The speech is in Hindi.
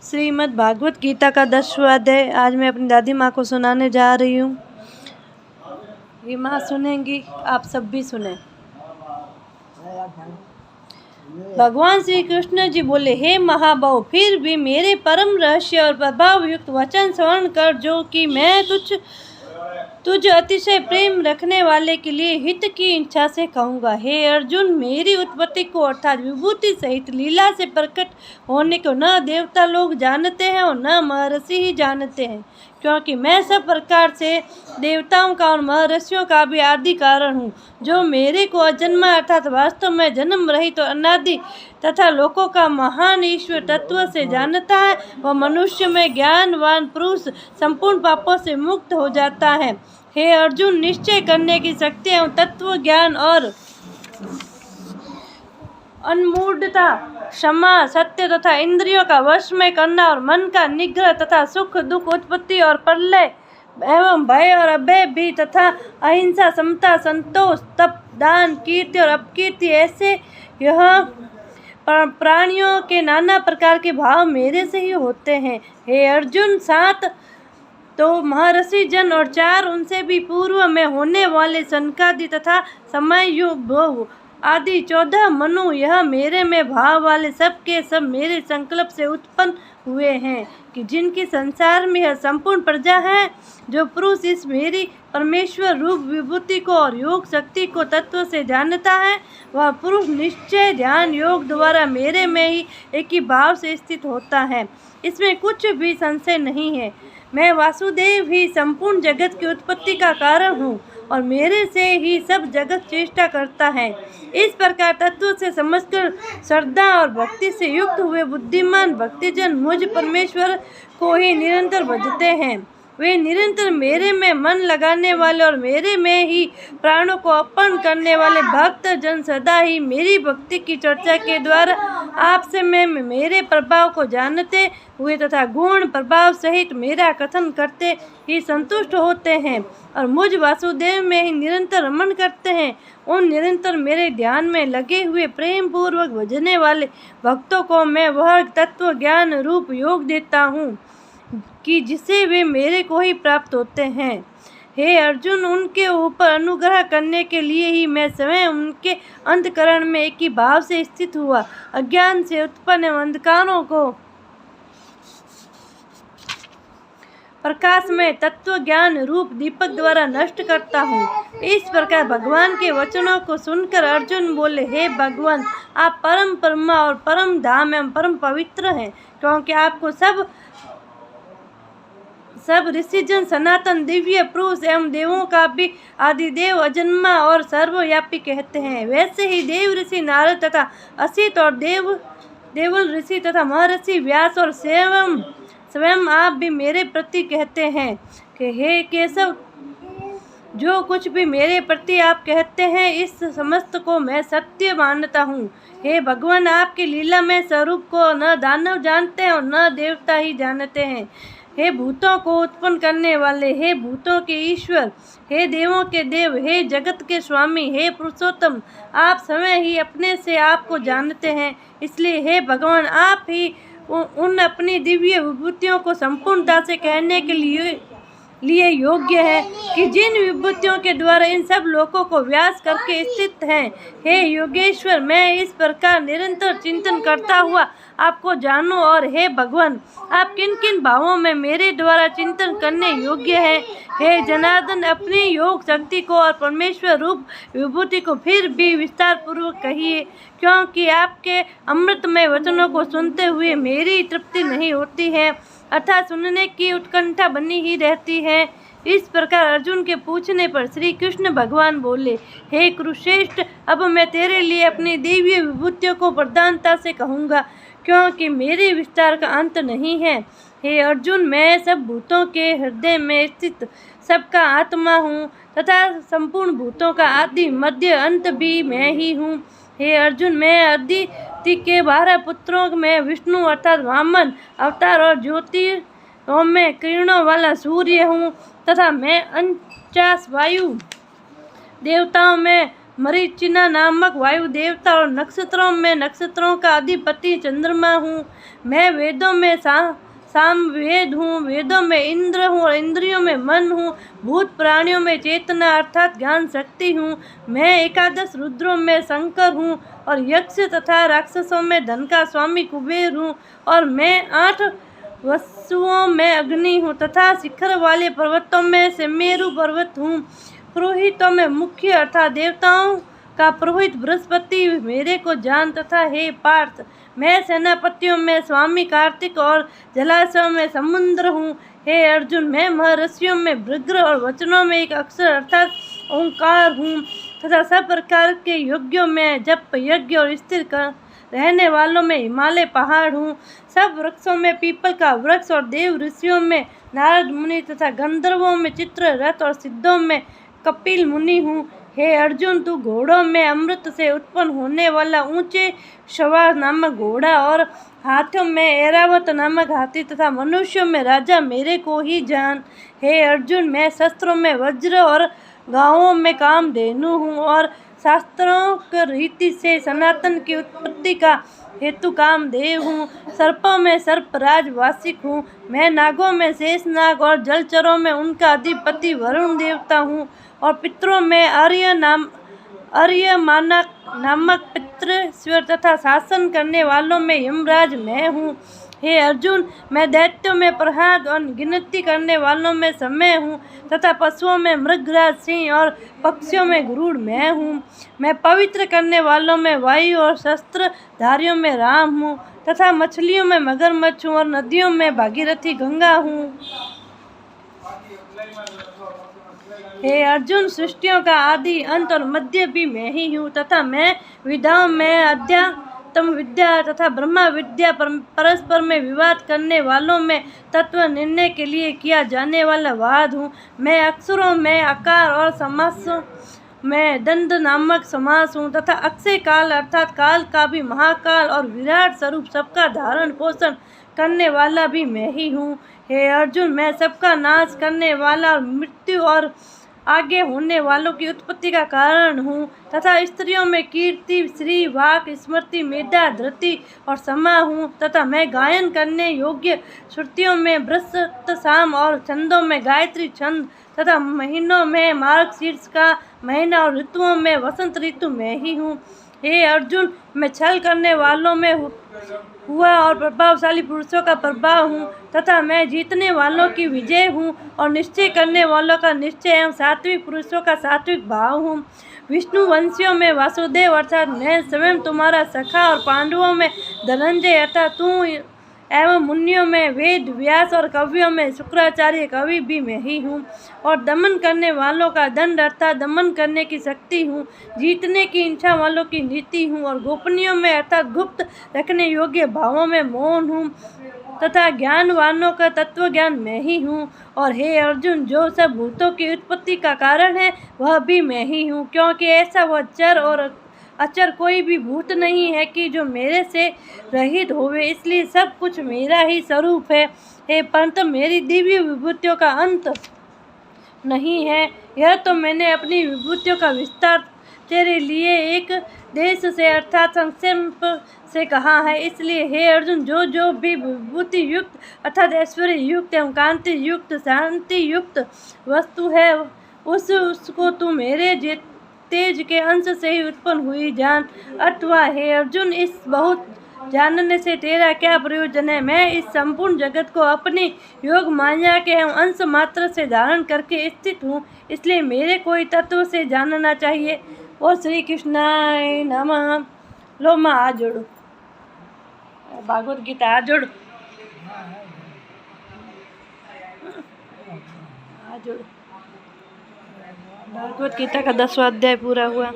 श्रीमद् भागवत गीता का 10वां अध्याय आज मैं अपनी दादी माँ को सुनाने जा रही हूँ। ये माँ सुनेंगी, आप सब भी सुने। भगवान श्री कृष्ण जी बोले, हे महाबाहु, फिर भी मेरे परम रहस्य और प्रभाव युक्त वचन श्रवण कर, जो कि मैं तुझ अतिशय प्रेम रखने वाले के लिए हित की इच्छा से कहूँगा। हे अर्जुन, मेरी उत्पत्ति को अर्थात विभूति सहित लीला से प्रकट होने को न देवता लोग जानते हैं और न महर्षि ही जानते हैं, क्योंकि मैं सब प्रकार से देवताओं का और महर्षियों का भी आदि कारण हूँ। जो मेरे को अजन्मा अर्थात वास्तव में जन्म रहित तो अनादि तथा लोकों का महान ईश्वर तत्व से जानता है, वह मनुष्य में ज्ञानवान पुरुष संपूर्ण पापों से मुक्त हो जाता है। हे अर्जुन, निश्चय करने की शक्ति एवं तत्व ज्ञान और अनमूढ़ता, क्षमा, सत्य तथा इंद्रियों का वश में करना और मन का निग्रह तथा सुख दुख, उत्पत्ति और प्रलय एवं भय और अभय भी तथा अहिंसा, समता, संतोष, तप, दान, कीर्ति और अपकीर्ति, ऐसे यह प्राणियों के नाना प्रकार के भाव मेरे से ही होते हैं। हे अर्जुन, 7 तो महर्षि जन और 4 उनसे भी पूर्व में होने वाले सनकादि तथा समयुग आदि 14 मनु, यह मेरे में भाव वाले सब के सब मेरे संकल्प से उत्पन्न हुए हैं, कि जिनकी संसार में यह संपूर्ण प्रजा है। जो पुरुष इस मेरी परमेश्वर रूप विभूति को और योग शक्ति को तत्व से जानता है, वह पुरुष निश्चय ध्यान योग द्वारा मेरे में ही एक ही भाव से स्थित होता है। इसमें कुछ भी संशय नहीं है। मैं वासुदेव ही संपूर्ण जगत की उत्पत्ति का कारण हूँ और मेरे से ही सब जगत चेष्टा करता है। इस प्रकार तत्व से समझकर श्रद्धा और भक्ति से युक्त हुए बुद्धिमान भक्तिजन मुझ परमेश्वर को ही निरंतर भजते हैं। वे निरंतर मेरे में मन लगाने वाले और मेरे में ही प्राणों को अर्पण करने वाले भक्त जन सदा ही मेरी भक्ति की चर्चा के द्वारा आपसे मैं मेरे प्रभाव को जानते हुए तथा गुण प्रभाव सहित मेरा कथन करते ही संतुष्ट होते हैं और मुझ वासुदेव में ही निरंतर रमण करते हैं। उन निरंतर मेरे ध्यान में लगे हुए प्रेम पूर्वक भजने वाले भक्तों को मैं वह तत्व ज्ञान रूप योग देता हूँ कि जिसे वे मेरे को ही प्राप्त होते हैं। हे अर्जुन, उनके ऊपर अनुग्रह करने के लिए ही मैं स्वयं उनके अंतःकरण में एक ही भाव से स्थित हुआ अज्ञान से उत्पन्न अंधकारों को प्रकाश में तत्व ज्ञान रूप दीपक द्वारा नष्ट करता हूँ। इस प्रकार भगवान के वचनों को सुनकर अर्जुन बोले, हे भगवान, आप परम परमा और परम धाम एवं परम पवित्र हैं, क्योंकि आपको सब ऋषिजन सनातन दिव्य पुरुष एवं देवों का भी आदिदेव, अजन्मा और सर्वव्यापी कहते हैं। वैसे ही देव ऋषि नारद तथा असित और देवल ऋषि तथा महर्षि व्यास और स्वयं आप भी मेरे प्रति कहते हैं कि हे केशव, जो कुछ भी मेरे प्रति आप कहते हैं, इस समस्त को मैं सत्य मानता हूँ। हे भगवान, आपके लीला में स्वरूप को न दानव जानते हैं और न देवता ही जानते हैं। हे भूतों को उत्पन्न करने वाले, हे भूतों के ईश्वर, हे देवों के देव, हे जगत के स्वामी, हे पुरुषोत्तम, आप स्वयं ही अपने से आपको जानते हैं। इसलिए हे भगवान, आप ही उन अपनी दिव्य विभूतियों को संपूर्णता से कहने के लिए योग्य है, कि जिन विभूतियों के द्वारा इन सब लोकों को व्यास करके स्थित हैं। हे योगेश्वर, मैं इस प्रकार निरंतर चिंतन करता हुआ आपको जानूं, और हे भगवान, आप किन किन भावों में मेरे द्वारा चिंतन करने योग्य हैं। हे जनार्दन, अपनी योग शक्ति को और परमेश्वर रूप विभूति को फिर भी विस्तार पूर्वक कहिए, क्योंकि आपके अमृतमय वचनों को सुनते हुए मेरी तृप्ति नहीं होती है, अर्थात सुनने की उत्कंठा बनी ही रहती है। इस प्रकार अर्जुन के पूछने पर श्री कृष्ण भगवान बोले, हे कुरुश्रेष्ठ, अब मैं तेरे लिए अपनी दिव्य विभूतियों को प्रधानता से कहूँगा, क्योंकि मेरे विस्तार का अंत नहीं है। हे अर्जुन, मैं सब भूतों के हृदय में स्थित सबका आत्मा हूँ तथा संपूर्ण भूतों का आदि मध्य अंत भी मैं ही हूँ। हे अर्जुन, मैं अदिति के 12 पुत्रों में विष्णु अर्थात वामन अवतार और ज्योतिर्गों में किरणों वाला सूर्य हूँ, तथा मैं 49 वायु देवताओं में मरीचिना नामक वायु देवता और नक्षत्रों में नक्षत्रों का अधिपति चंद्रमा हूँ। मैं वेदों में सामवेद हूँ, वेदों में इंद्र हूँ और इंद्रियों में मन हूँ। भूत प्राणियों में चेतना अर्थात ज्ञान शक्ति हूँ। मैं एकादश रुद्रों में शंकर हूँ और यक्ष तथा राक्षसों में धन का स्वामी कुबेर हूँ। और मैं 8 वसुओं में अग्नि हूँ तथा शिखर वाले पर्वतों में सुमेरु पर्वत हूँ। पुरोहितों में मुख्य अर्थात देवताओं का पुरोहित बृहस्पति मेरे को जान। तथा हे पार्थ, मैं सेनापतियों में स्वामी कार्तिक और जलाशयों में समुद्र हूँ। हे अर्जुन, मैं महर्षियों में भृग्र और वचनों में एक अक्षर अर्थात ओंकार हूँ तथा सब प्रकार के यज्ञों में जप यज्ञ और स्थिर रहने वालों में हिमालय पहाड़ हूँ। सब वृक्षों में पीपल का वृक्ष और देव ऋषियों में नारद मुनि तथा गंधर्वों में चित्ररथ और सिद्धों में कपिल मुनि हूँ। हे अर्जुन, तू घोड़ों में अमृत से उत्पन्न होने वाला ऊंचे सवार नामक घोड़ा और हाथियों में ऐरावत नामक हाथी तथा मनुष्यों में राजा मेरे को ही जान। हे अर्जुन, मैं शस्त्रों में वज्र और गांवों में कामधेनु हूँ और शास्त्रों की रीति से सनातन की उत्पत्ति का हेतु कामदेव हूँ। सर्पों में सर्पराज वासिक हूँ। मैं नागों में शेषनाग और जलचरों में उनका अधिपति वरुण देवता हूँ और पितरों में आर्यमानक नामक पितृश्वर तथा शासन करने वालों में यमराज मैं हूँ। हे अर्जुन, मैं दैत्यों में प्रहलाद और गिनती करने वालों में समय हूँ तथा पशुओं में मृगराज सिंह और पक्षियों में गरुड़ मैं हूँ। मैं पवित्र करने वालों में वायु और शस्त्रधारियों में राम हूँ तथा मछलियों में मगरमच्छ हूँ और नदियों में भागीरथी गंगा हूँ। हे अर्जुन, सृष्टियों का आदि अंत और मध्य भी मैं ही हूँ तथा मैं विद्याओं में अध्यात्म विद्या तथा ब्रह्मा विद्या परस्पर में विवाद करने वालों में तत्व निर्णय के लिए किया जाने वाला वाद हूँ। मैं अक्षरों में आकार और समासों में दंड नामक समास हूँ तथा अक्षय काल अर्थात काल का भी महाकाल और विराट स्वरूप सबका धारण पोषण करने वाला भी मैं ही हूँ। हे अर्जुन, मैं सबका नाश करने वाला और मृत्यु और आगे होने वालों की उत्पत्ति का कारण हूँ तथा स्त्रियों में कीर्ति श्री वाक स्मृति मेधा धृति और समा हूँ तथा मैं गायन करने योग्य श्रुतियों में बृहस्पत साम और छंदों में गायत्री छंद तथा महीनों में मार्गशीर्ष का महीना और ऋतुओं में वसंत ऋतु में ही हूँ। हे अर्जुन, मैं छल करने वालों में हुआ और प्रभावशाली पुरुषों का प्रभाव हूँ तथा मैं जीतने वालों की विजय हूँ और निश्चय करने वालों का निश्चय एवं सात्विक पुरुषों का सात्विक भाव हूँ। विष्णु वंशियों में वासुदेव अर्थात मैं स्वयं तुम्हारा सखा और पांडवों में धनंजय अर्थात तू एवं मुनियों में वेद व्यास और कवियों में शुक्राचार्य कवि भी मैं ही हूँ और दमन करने वालों का दंड अर्थात दमन करने की शक्ति हूँ। जीतने की इच्छा वालों की नीति हूँ और गोपनीयों में अर्थात गुप्त रखने योग्य भावों में मौन हूँ तथा ज्ञानवानों का तत्व ज्ञान मैं ही हूँ। और हे अर्जुन, जो सब भूतों की उत्पत्ति का कारण है वह भी मैं ही हूँ, क्योंकि ऐसा वह चर और अचर कोई भी भूत नहीं है कि जो मेरे से रहित होवे, इसलिए सब कुछ मेरा ही स्वरूप है। हे पंत, मेरी दिव्य विभूतियों का अंत नहीं है। यह तो मैंने अपनी विभूतियों का विस्तार तेरे लिए एक देश से अर्थात संक्षेप से कहा है। इसलिए हे अर्जुन, जो जो भी विभूति युक्त अर्थात ऐश्वर्य युक्त एवं कांति युक्त शांति युक्त वस्तु है उसको तू मेरे तेज के अंश से ही उत्पन्न हुई जान। अथवा हे अर्जुन, इस बहुत जानने से तेरा क्या प्रयोजन है। मैं इस संपूर्ण जगत को अपनी योग माया के अंश मात्र से धारण करके स्थित हूँ, इसलिए मेरे कोई तत्व से जानना चाहिए। और श्री कृष्णाय नमः। लो माँ हाथ जोड़ो, भागवत गीता हाथ जोड़ो, हाथ जोड़ो। भागवत गीता का 10वां अध्याय पूरा हुआ।